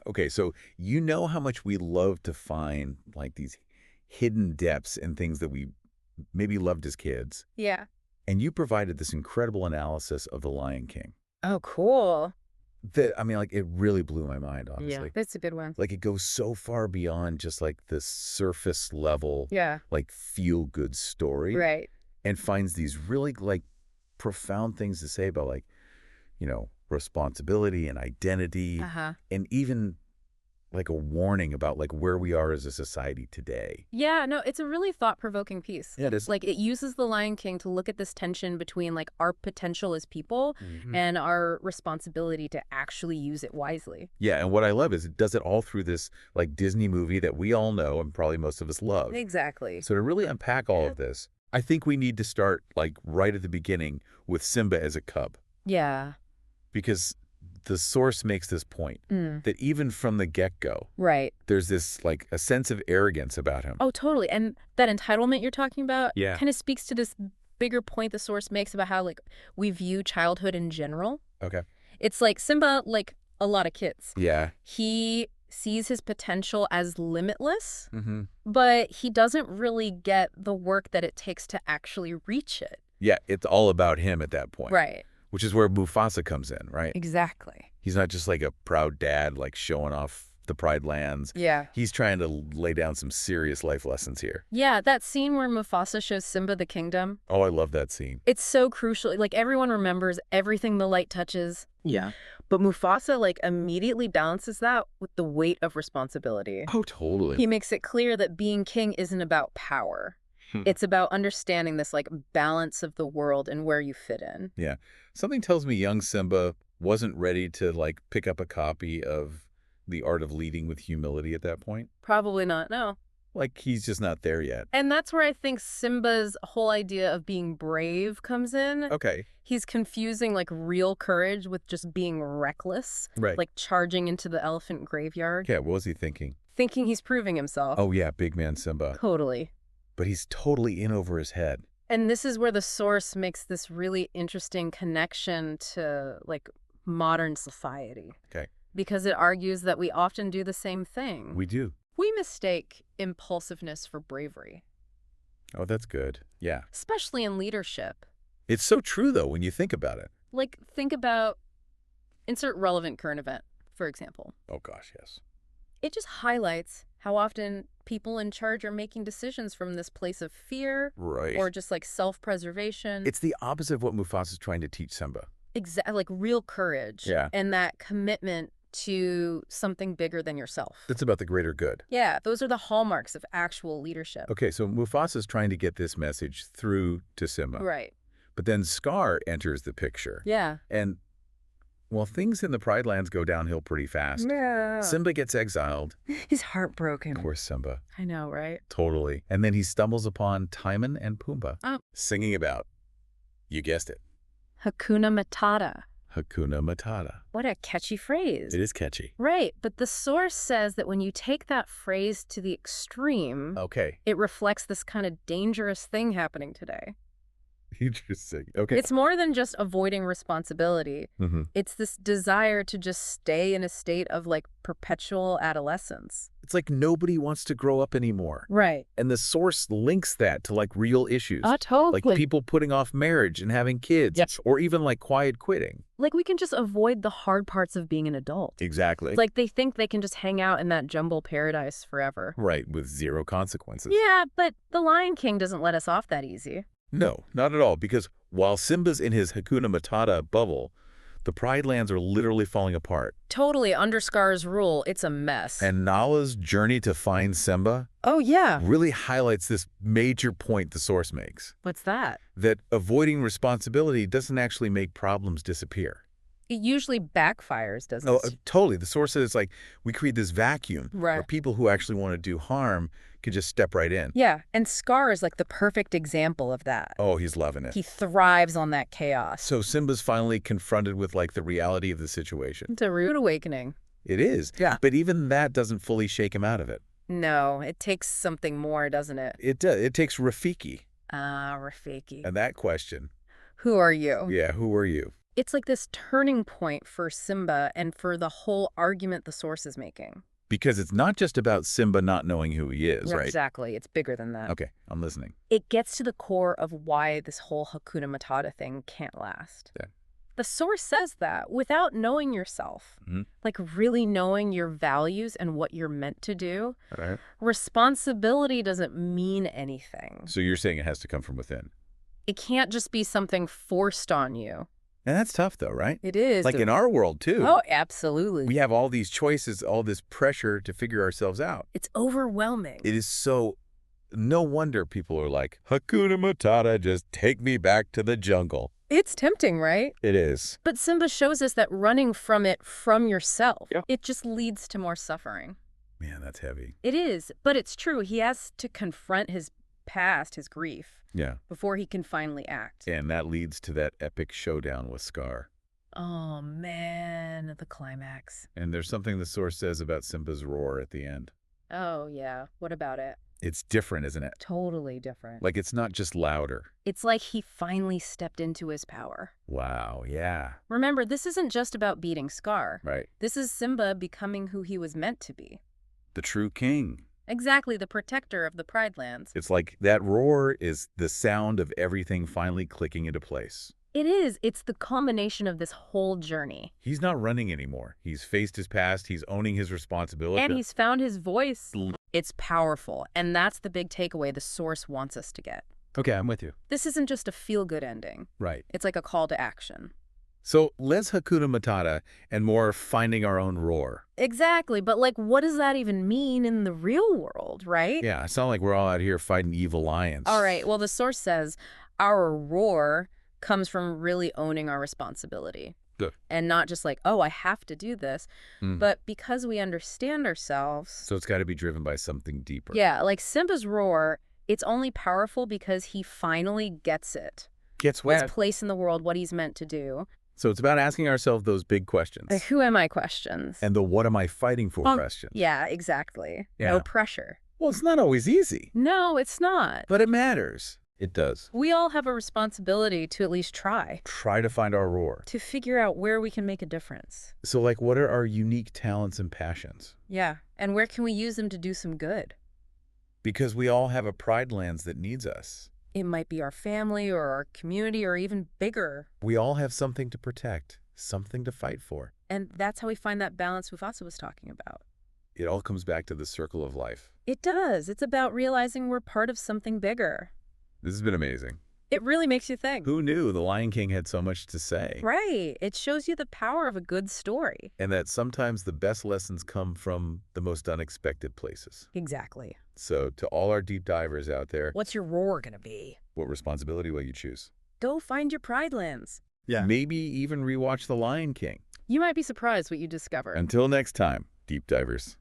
Okay, so you know how much we love to find like these hidden depths in things that we maybe loved as kids. Yeah. And you provided this incredible analysis of The Lion King. Oh, cool. That, I mean, like, it really blew my mind, Yeah. honestly. That's a good one. Like, it goes so far beyond just like this surface level, Yeah. like, feel-good story Right. and finds these really, like, profound things to say about, like, responsibility and identity Uh-huh. and even like a warning about like where we are as a society today. Yeah, no, it's a really thought-provoking piece. Yeah, it is. Like, it uses The Lion King to look at this tension between, like, our potential as people Mhm. and our responsibility to actually use it wisely. Yeah, and what I love is it does it all through this like Disney movie that we all know and probably most of us love. Exactly. So to really unpack all of this, I think we need to start like right at the beginning with Simba as a cub, Yeah. because the source makes this point Mm. that even from the get-go, Right. there's this like a sense of arrogance about him. Oh, totally. And that entitlement you're talking about Yeah. kind of speaks to this bigger point the source makes about how, like, we view childhood in general. Okay. It's like Simba, like a lot of kids, Yeah. he sees his potential as limitless, Mm-hmm. but he doesn't really get the work that it takes to actually reach it. Yeah, it's all about him at that point. Right. Which is where Mufasa comes in, right? Exactly. He's not just like a proud dad, like showing off the Pride Lands. Yeah. He's trying to lay down some serious life lessons here. Yeah, that scene where Mufasa shows Simba the kingdom, Oh, I love that scene. it's so crucial. Like, everyone remembers everything the light touches. Yeah. But Mufasa, like, immediately balances that with the weight of responsibility. Oh, totally. He makes it clear that being king isn't about power. Hmm. It's about understanding this, like, balance of the world and where you fit in. Yeah. Something tells me young Simba wasn't ready to like pick up a copy of The Art of Leading with Humility at that point. Probably not, no. Like he's just not there yet. And that's where I think Simba's whole idea of being brave comes in. Okay. He's confusing, like, real courage with just being reckless, Right. like charging into the elephant graveyard, Yeah, what was he thinking? thinking he's proving himself. Oh yeah, big man Simba. Totally. But he's totally in over his head. And this is where the source makes this really interesting connection to, like, modern society. Okay. Because it argues that we often do the same thing. We do. We mistake impulsiveness for bravery, Oh, that's good. Yeah. especially in leadership. It's so true though when you think about it. Like, think about insert relevant current event, for example. Oh gosh, yes. It just highlights how often people in charge are making decisions from this place of fear Right. or just like self-preservation. It's the opposite of what Mufasa's trying to teach Simba. Like real courage. Yeah. And that commitment to something bigger than yourself. That's about the greater good. Yeah, those are the hallmarks of actual leadership. Okay, so Mufasa's trying to get this message through to Simba. Right. But then Scar enters the picture. Yeah. And, well, things in the Pride Lands go downhill pretty fast. Yeah. Simba gets exiled. He's heartbroken. Of course, Simba. I know, right? Totally. And then he stumbles upon Timon and Pumbaa Oh. singing about, you guessed it, Hakuna Matata. Hakuna Matata. What a catchy phrase. It is catchy. Right, but the source says that when you take that phrase to the extreme, Okay. it reflects this kind of dangerous thing happening today. Interesting. Okay. It's more than just avoiding responsibility. Mhm. It's this desire to just stay in a state of, like, perpetual adolescence. It's like nobody wants to grow up anymore. Right. And the source links that to like real issues. Totally. Like people putting off marriage and having kids. Yes. Or even like quiet quitting. Like, we can just avoid the hard parts of being an adult. Exactly. It's like they think they can just hang out in that jumble paradise forever. Right, with zero consequences. Yeah, but The Lion King doesn't let us off that easy. No, not at all. Because while Simba's in his Hakuna Matata bubble, the Pride Lands are literally falling apart. Totally, under Scar's rule, it's a mess. And Nala's journey to find Simba Oh, yeah. really highlights this major point the source makes. What's that? That avoiding responsibility doesn't actually make problems disappear. It usually backfires, doesn't No, it? totally. The source says it's like we create this vacuum where Right. people who actually want to do harm can just step right in. Yeah, and Scar is like the perfect example of that. Oh, he's loving it. He thrives on that chaos. So Simba's finally confronted with like the reality of the situation. It's a rude awakening. It is. Yeah. But even that doesn't fully shake him out of it. No, it takes something more, doesn't it? It does. It takes Rafiki. Ah, Rafiki. And that question, Who are you? yeah, who are you? It's like this turning point for Simba and for the whole argument the source is making. Because it's not just about Simba not knowing who he is, Yeah, right? exactly. It's bigger than that. Okay, I'm listening. It gets to the core of why this whole Hakuna Matata thing can't last. Yeah. The source says that without knowing yourself, Mhm. like really knowing your values and what you're meant to do, All right. responsibility doesn't mean anything. So you're saying it has to come from within. It can't just be something forced on you. And that's tough, though, right? It is. Like in our world, too. Oh, absolutely. We have all these choices, all this pressure to figure ourselves out. It's overwhelming. It is so... No wonder people are like, Hakuna Matata, just take me back to the jungle. It's tempting, right? It is. But Simba shows us that running from it from yourself, Yeah. it just leads to more suffering. Man, that's heavy. It is, but it's true. He has to confront his past, his grief, Yeah. before he can finally act. And that leads to that epic showdown with Scar. Oh, man, the climax. And there's something the source says about Simba's roar at the end. Oh, yeah. What about it? It's different, isn't it? Totally different. Like, it's not just louder. It's like he finally stepped into his power. Wow, yeah. Remember, this isn't just about beating Scar. Right. This is Simba becoming who he was meant to be. The true king. Exactly, the protector of the Pride Lands. It's like that roar is the sound of everything finally clicking into place. It is. It's the culmination of this whole journey. He's not running anymore. He's faced his past. He's owning his responsibility. And he's found his voice. It's powerful, and that's the big takeaway the source wants us to get. Okay, I'm with you. This isn't just a feel-good ending. Right. It's like a call to action. So less Hakuna Matata and more finding our own roar. Exactly, but like, what does that even mean in the real world, right? Yeah, it's not like we're all out here fighting evil lions. All right, well, the source says our roar comes from really owning our responsibility. Good. And not just like, oh, I have to do this, but because we understand ourselves. So it's got to be driven by something deeper. Yeah, like Simba's roar, it's only powerful because he finally gets it. Gets what? His place in the world, what he's meant to do. So it's about asking ourselves those big questions. The who am I questions. And the what am I fighting for questions. Yeah, exactly. Yeah. No pressure. Well, it's not always easy. No, it's not. But it matters. It does. We all have a responsibility to at least try. Try to find our roar. To figure out where we can make a difference. So, like, what are our unique talents and passions? Yeah, and where can we use them to do some good? Because we all have a Pride Lands that needs us. It might be our family or our community or even bigger. We all have something to protect, something to fight for. And that's how we find that balance Mufasa was talking about. It all comes back to the circle of life. It does. It's about realizing we're part of something bigger. This has been amazing. It really makes you think. Who knew the Lion King had so much to say? Right. It shows you the power of a good story. And that sometimes the best lessons come from the most unexpected places. Exactly. So to all our deep divers out there, What's your roar gonna be? what responsibility will you choose? Go find your Pride Lands. Yeah. Maybe even rewatch The Lion King. You might be surprised what you discover. Until next time, deep divers.